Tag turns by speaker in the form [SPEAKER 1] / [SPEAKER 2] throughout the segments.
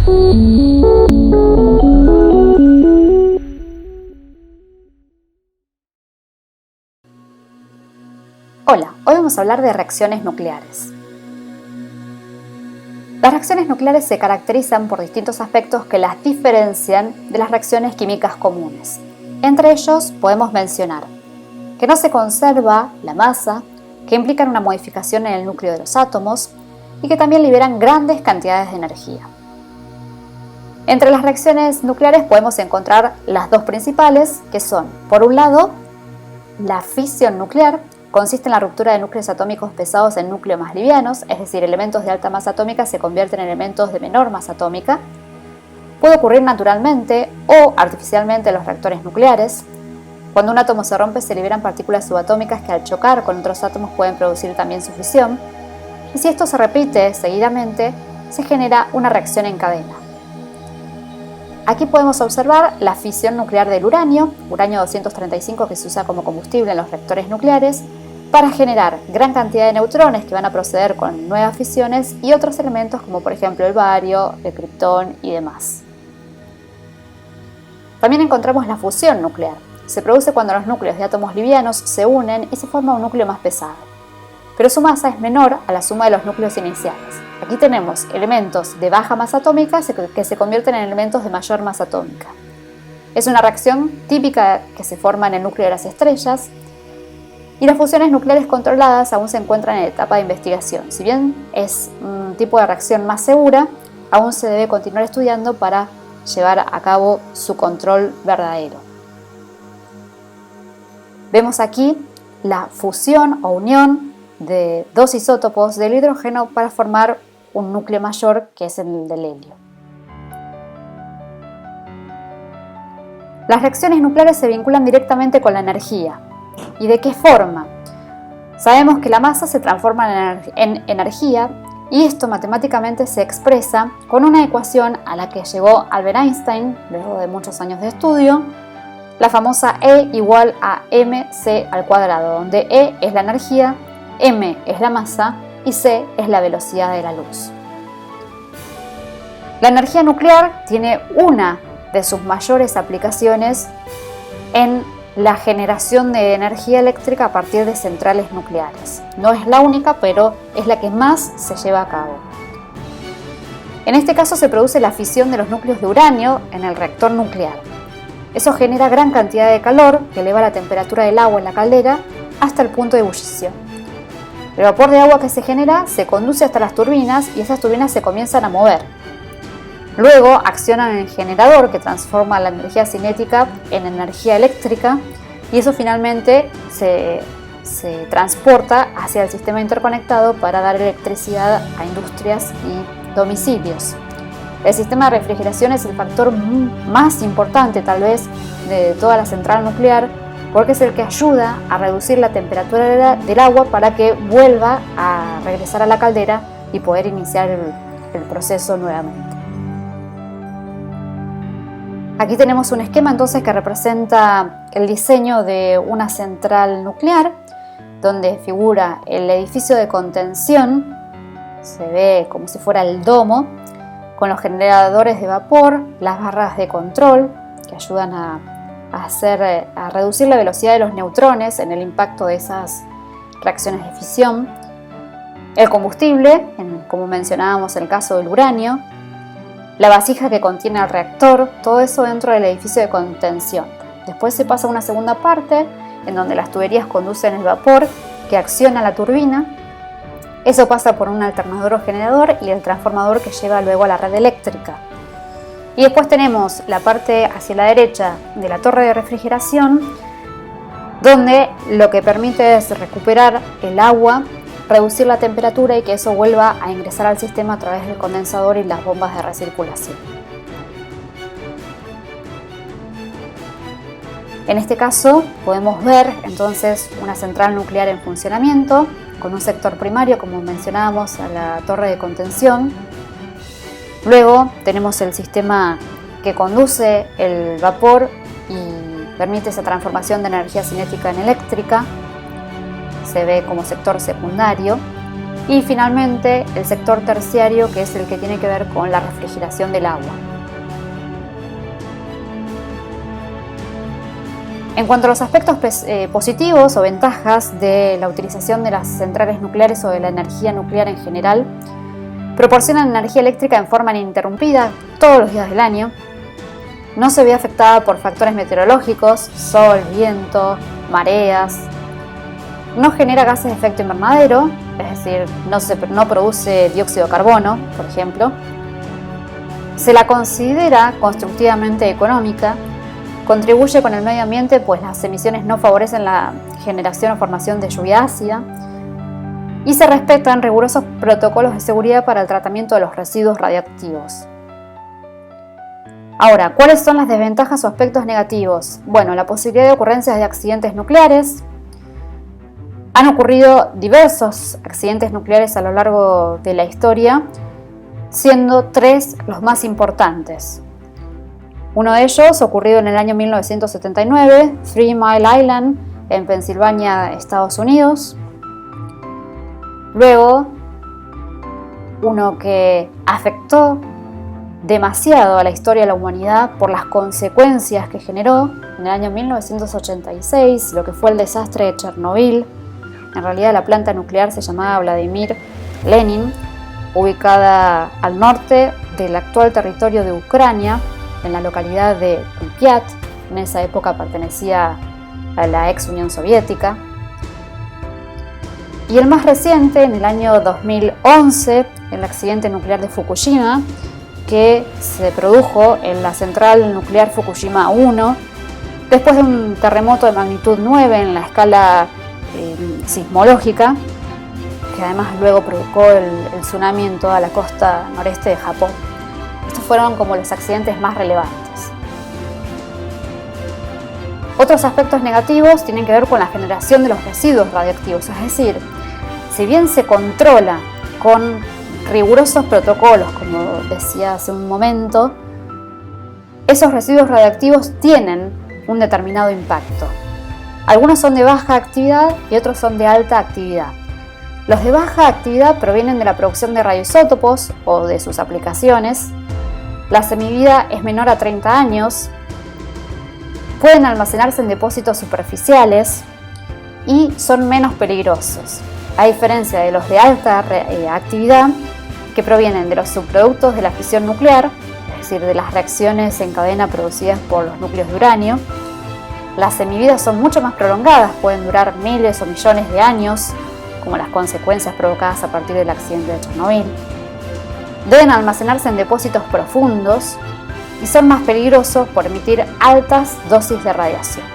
[SPEAKER 1] Hola, hoy vamos a hablar de reacciones nucleares. Las reacciones nucleares se caracterizan por distintos aspectos que las diferencian de las reacciones químicas comunes. Entre ellos podemos mencionar que no se conserva la masa, que implican una modificación en el núcleo de los átomos y que también liberan grandes cantidades de energía. Entre las reacciones nucleares podemos encontrar las dos principales, que son, por un lado, la fisión nuclear. Consiste en la ruptura de núcleos atómicos pesados en núcleos más livianos, es decir, elementos de alta masa atómica se convierten en elementos de menor masa atómica. Puede ocurrir naturalmente o artificialmente en los reactores nucleares. Cuando un átomo se rompe, se liberan partículas subatómicas que al chocar con otros átomos pueden producir también su fisión. Y si esto se repite seguidamente, se genera una reacción en cadena. Aquí podemos observar la fisión nuclear del uranio 235, que se usa como combustible en los reactores nucleares para generar gran cantidad de neutrones que van a proceder con nuevas fisiones y otros elementos como por ejemplo el bario, el criptón y demás. También encontramos la fusión nuclear. Se produce cuando los núcleos de átomos livianos se unen y se forma un núcleo más pesado, pero su masa es menor a la suma de los núcleos iniciales. Aquí tenemos elementos de baja masa atómica que se convierten en elementos de mayor masa atómica. Es una reacción típica que se forma en el núcleo de las estrellas, y las fusiones nucleares controladas aún se encuentran en etapa de investigación. Si bien es un tipo de reacción más segura, aún se debe continuar estudiando para llevar a cabo su control verdadero. Vemos aquí la fusión o unión de dos isótopos del hidrógeno para formar un núcleo mayor, que es el del helio. Las reacciones nucleares se vinculan directamente con la energía. ¿Y de qué forma? Sabemos que la masa se transforma en energía y esto matemáticamente se expresa con una ecuación a la que llegó Albert Einstein luego de muchos años de estudio, la famosa E igual a mc al cuadrado, donde E es la energía, m es la masa y c es la velocidad de la luz. La energía nuclear tiene una de sus mayores aplicaciones en la generación de energía eléctrica a partir de centrales nucleares. No es la única, pero es la que más se lleva a cabo. En este caso se produce la fisión de los núcleos de uranio en el reactor nuclear. Eso genera gran cantidad de calor que eleva la temperatura del agua en la caldera hasta el punto de ebullición. El vapor de agua que se genera se conduce hasta las turbinas y esas turbinas se comienzan a mover. Luego accionan el generador que transforma la energía cinética en energía eléctrica y eso finalmente se transporta hacia el sistema interconectado para dar electricidad a industrias y domicilios. El sistema de refrigeración es el factor más importante tal vez de toda la central nuclear, porque es el que ayuda a reducir la temperatura del agua para que vuelva a regresar a la caldera y poder iniciar el proceso nuevamente. Aquí tenemos un esquema entonces que representa el diseño de una central nuclear, donde figura el edificio de contención, se ve como si fuera el domo, con los generadores de vapor, las barras de control que ayudan a reducir la velocidad de los neutrones en el impacto de esas reacciones de fisión, el combustible, como mencionábamos en el caso del uranio, la vasija que contiene el reactor, todo eso dentro del edificio de contención. Después se pasa a una segunda parte en donde las tuberías conducen el vapor que acciona la turbina. Eso pasa por un alternador o generador y el transformador que lleva luego a la red eléctrica. Y después tenemos la parte hacia la derecha de la torre de refrigeración, donde lo que permite es recuperar el agua, reducir la temperatura y que eso vuelva a ingresar al sistema a través del condensador y las bombas de recirculación. En este caso podemos ver entonces una central nuclear en funcionamiento, con un sector primario, como mencionábamos, a la torre de contención. Luego tenemos el sistema que conduce el vapor y permite esa transformación de energía cinética en eléctrica. Se ve como sector secundario. Y finalmente el sector terciario, que es el que tiene que ver con la refrigeración del agua. En cuanto a los aspectos positivos o ventajas de la utilización de las centrales nucleares o de la energía nuclear en general, proporcionan energía eléctrica en forma ininterrumpida todos los días del año, no se ve afectada por factores meteorológicos, sol, viento, mareas, no genera gases de efecto invernadero, es decir, no produce dióxido de carbono, por ejemplo, se la considera constructivamente económica, contribuye con el medio ambiente, pues las emisiones no favorecen la generación o formación de lluvia ácida, y se respetan rigurosos protocolos de seguridad para el tratamiento de los residuos radiactivos. Ahora, ¿cuáles son las desventajas o aspectos negativos? Bueno, la posibilidad de ocurrencias de accidentes nucleares. Han ocurrido diversos accidentes nucleares a lo largo de la historia, siendo 3 los más importantes. Uno de ellos, ocurrido en el año 1979, 3 Mile Island, en Pensilvania, Estados Unidos. Luego, uno que afectó demasiado a la historia de la humanidad por las consecuencias que generó en el año 1986, lo que fue el desastre de Chernobyl. En realidad la planta nuclear se llamaba Vladimir Lenin, ubicada al norte del actual territorio de Ucrania, en la localidad de Pripyat. En esa época pertenecía a la ex Unión Soviética. Y el más reciente, en el año 2011, el accidente nuclear de Fukushima, que se produjo en la central nuclear Fukushima 1, después de un terremoto de magnitud 9 en la escala sismológica, que además luego provocó el tsunami en toda la costa noreste de Japón. Estos fueron como los accidentes más relevantes. Otros aspectos negativos tienen que ver con la generación de los residuos radioactivos, es decir, si bien se controla con rigurosos protocolos, como decía hace un momento, esos residuos radioactivos tienen un determinado impacto. Algunos son de baja actividad y otros son de alta actividad. Los de baja actividad provienen de la producción de radioisótopos o de sus aplicaciones. La semivida es menor a 30 años. Pueden almacenarse en depósitos superficiales y son menos peligrosos, a diferencia de los de alta actividad, que provienen de los subproductos de la fisión nuclear, es decir, de las reacciones en cadena producidas por los núcleos de uranio. Las semividas son mucho más prolongadas, pueden durar miles o millones de años, como las consecuencias provocadas a partir del accidente de Chernobyl. Deben almacenarse en depósitos profundos y son más peligrosos por emitir altas dosis de radiación.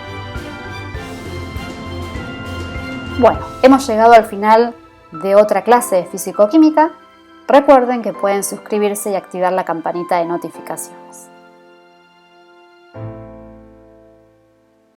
[SPEAKER 1] Bueno, hemos llegado al final de otra clase de físico-química. Recuerden que pueden suscribirse y activar la campanita de notificaciones.